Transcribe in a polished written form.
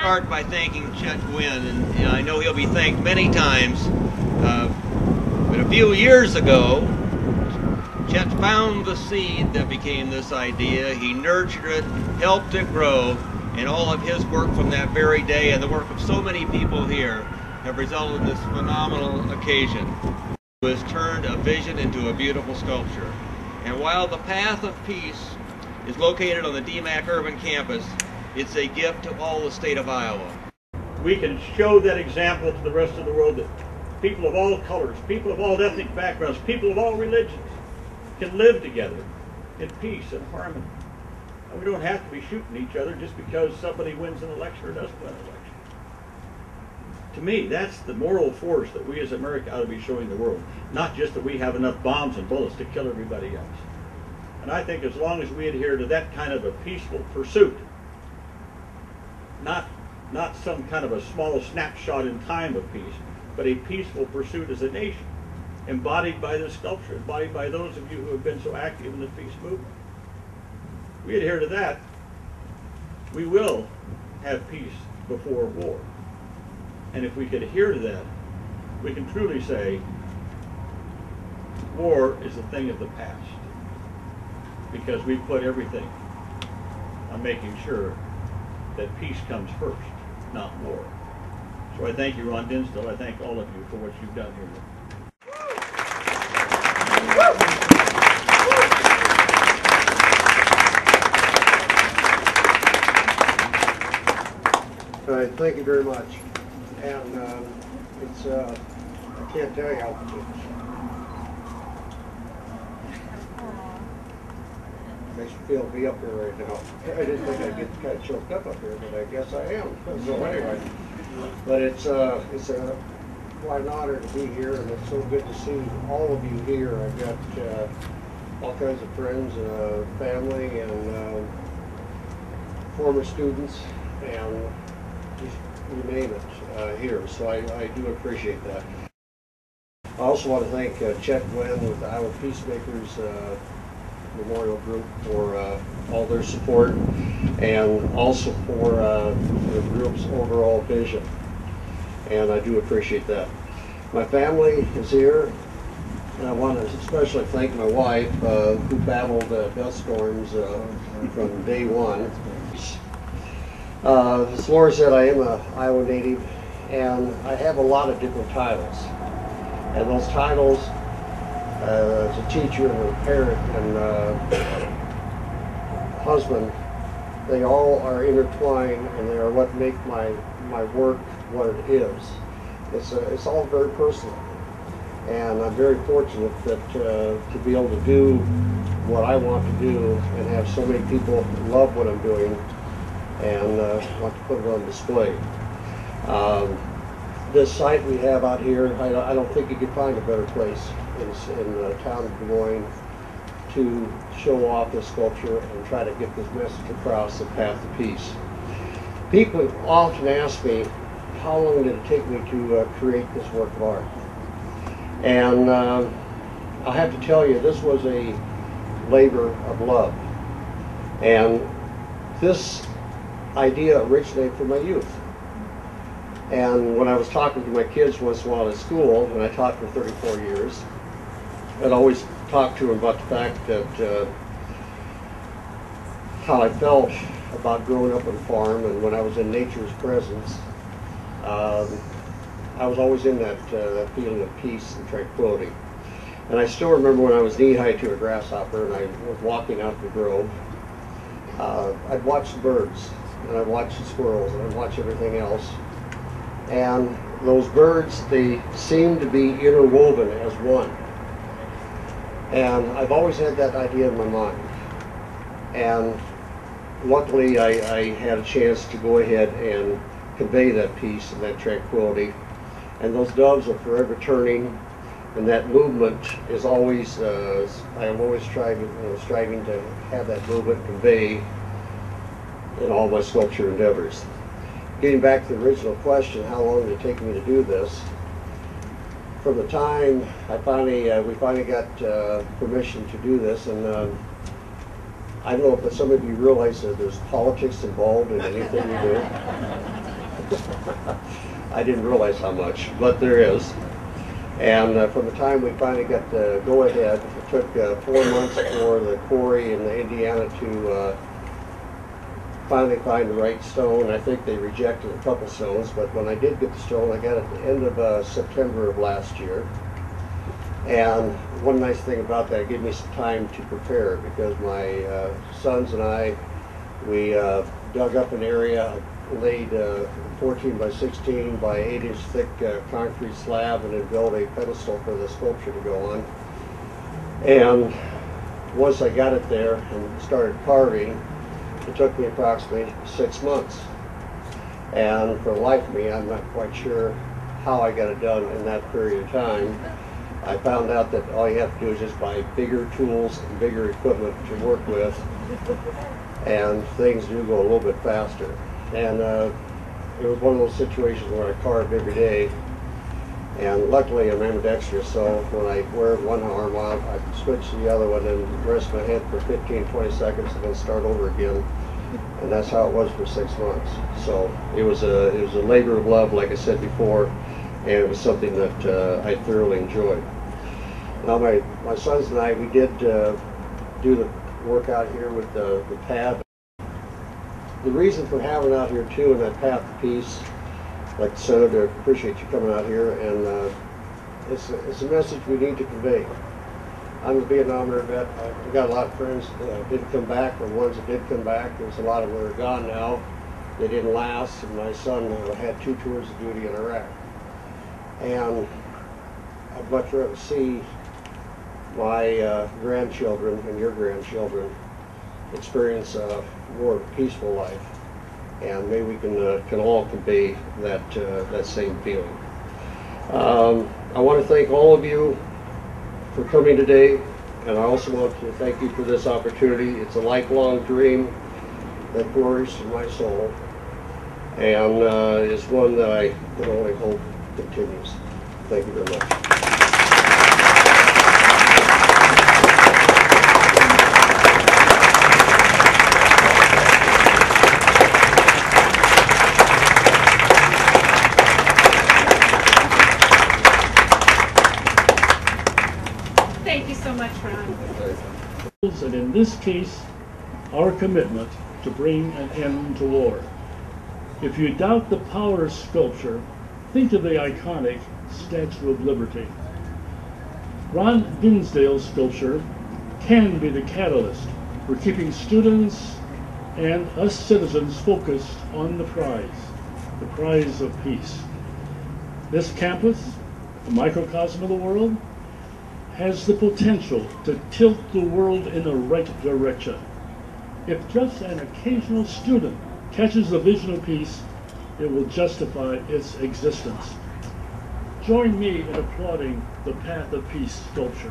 Start by thanking Chet Gwynn, and I know he'll be thanked many times. But a few years ago, Chet found the seed that became this idea. He nurtured it, helped it grow, and all of his work from that very day and the work of so many people here have resulted in this phenomenal occasion. It has turned a vision into a beautiful sculpture. And while the Path of Peace is located on the DMAC urban campus, it's a gift to all the state of Iowa. We can show that example to the rest of the world that people of all colors, people of all ethnic backgrounds, people of all religions can live together in peace and harmony. And we don't have to be shooting each other just because somebody wins an election or doesn't win an election. To me, that's the moral force that we as America ought to be showing the world. Not just that we have enough bombs and bullets to kill everybody else. And I think as long as we adhere to that kind of a peaceful pursuit, not some kind of a small snapshot in time of peace, but a peaceful pursuit as a nation, embodied by this sculpture, embodied by those of you who have been so active in the peace movement. We adhere to that, we will have peace before war. And if we could adhere to that, we can truly say war is a thing of the past, because we put everything on making sure that peace comes first, not war. So I thank you, Ron Dinsdale. I thank all of you for what you've done here. All right, thank you very much. And it's, I can't tell you how makes me feel to be up here right now. I didn't think I'd get kind of choked up here, but I guess I am. So anyway, but it's quite an honor to be here, and it's so good to see all of you here. I've got all kinds of friends, family, and former students, and just you name it here. So I do appreciate that. I also want to thank Chet Gwynn with the Iowa Peacemakers Memorial Group for all their support, and also for the group's overall vision, and I do appreciate that. My family is here, and I want to especially thank my wife who battled dust storms from day one. As Laura said, I am an Iowa native, and I have a lot of different titles, and those titles as a teacher and a parent and husband, they all are intertwined, and they are what make my work what it is. It's all very personal, and I'm very fortunate that to be able to do what I want to do and have so many people love what I'm doing and want to put it on display. This site we have out here, I don't think you could find a better place in the town of Des Moines to show off this sculpture and try to get this message across, the path to peace. People often ask me, how long did it take me to create this work of art? And I have to tell you, this was a labor of love. And this idea originated from my youth. And when I was talking to my kids once in a while at school, and I taught for 34 years, I'd always talk to them about the fact that how I felt about growing up on a farm, and when I was in nature's presence, I was always in that feeling of peace and tranquility. And I still remember when I was knee-high to a grasshopper and I was walking out the grove, I'd watch the birds, and I'd watch the squirrels, and I'd watch everything else. And those birds, they seemed to be interwoven as one. And I've always had that idea in my mind. And luckily, I had a chance to go ahead and convey that peace and that tranquility. And those doves are forever turning, and that movement is always, I am always striving to have that movement convey in all my sculpture endeavors. Getting back to the original question, how long did it take me to do this? From the time we finally got permission to do this, and I don't know if some of you realize that there's politics involved in anything we do. I didn't realize how much, but there is. And from the time we finally got the go-ahead, it took 4 months for the quarry in Indiana to finally find the right stone. I think they rejected a couple stones, but when I did get the stone, I got it at the end of September of last year. And one nice thing about that, it gave me some time to prepare, because my sons and I, we dug up an area, laid 14 by 16 by 8-inch thick concrete slab, and then built a pedestal for the sculpture to go on. And once I got it there and started carving, it took me approximately 6 months. And for the life of me, I'm not quite sure how I got it done in that period of time. I found out that all you have to do is just buy bigger tools and bigger equipment to work with, and things do go a little bit faster. And it was one of those situations where I carved every day, and luckily I'm ambidextrous, so when I wear one arm out, I can switch to the other one and rest my head for 15-20 seconds and then start over again. And that's how it was for 6 months. So it was a labor of love, like I said before, and it was something that I thoroughly enjoyed. Now my sons and I, we did do the work out here with the pad. The reason for having out here too in that path of peace, like the Senator, appreciate you coming out here, and it's a message we need to convey. I'm a Vietnam War vet. I've got a lot of friends that didn't come back, or ones that did come back. There's a lot of them that are gone now. They didn't last, and my son had 2 tours of duty in Iraq. And I'd much rather see my grandchildren and your grandchildren experience a more peaceful life, and maybe we can all convey that same feeling. I want to thank all of you for coming today, and I also want to thank you for this opportunity. It's a lifelong dream that flourished in my soul, and is one that I can only hope continues. Thank you very much. Thank you so much, Ron. And in this case, our commitment to bring an end to war. If you doubt the power of sculpture, think of the iconic Statue of Liberty. Ron Dinsdale's sculpture can be the catalyst for keeping students and us citizens focused on the prize of peace. This campus, a microcosm of the world, has the potential to tilt the world in the right direction. If just an occasional student catches the vision of peace, it will justify its existence. Join me in applauding the Path of Peace sculpture.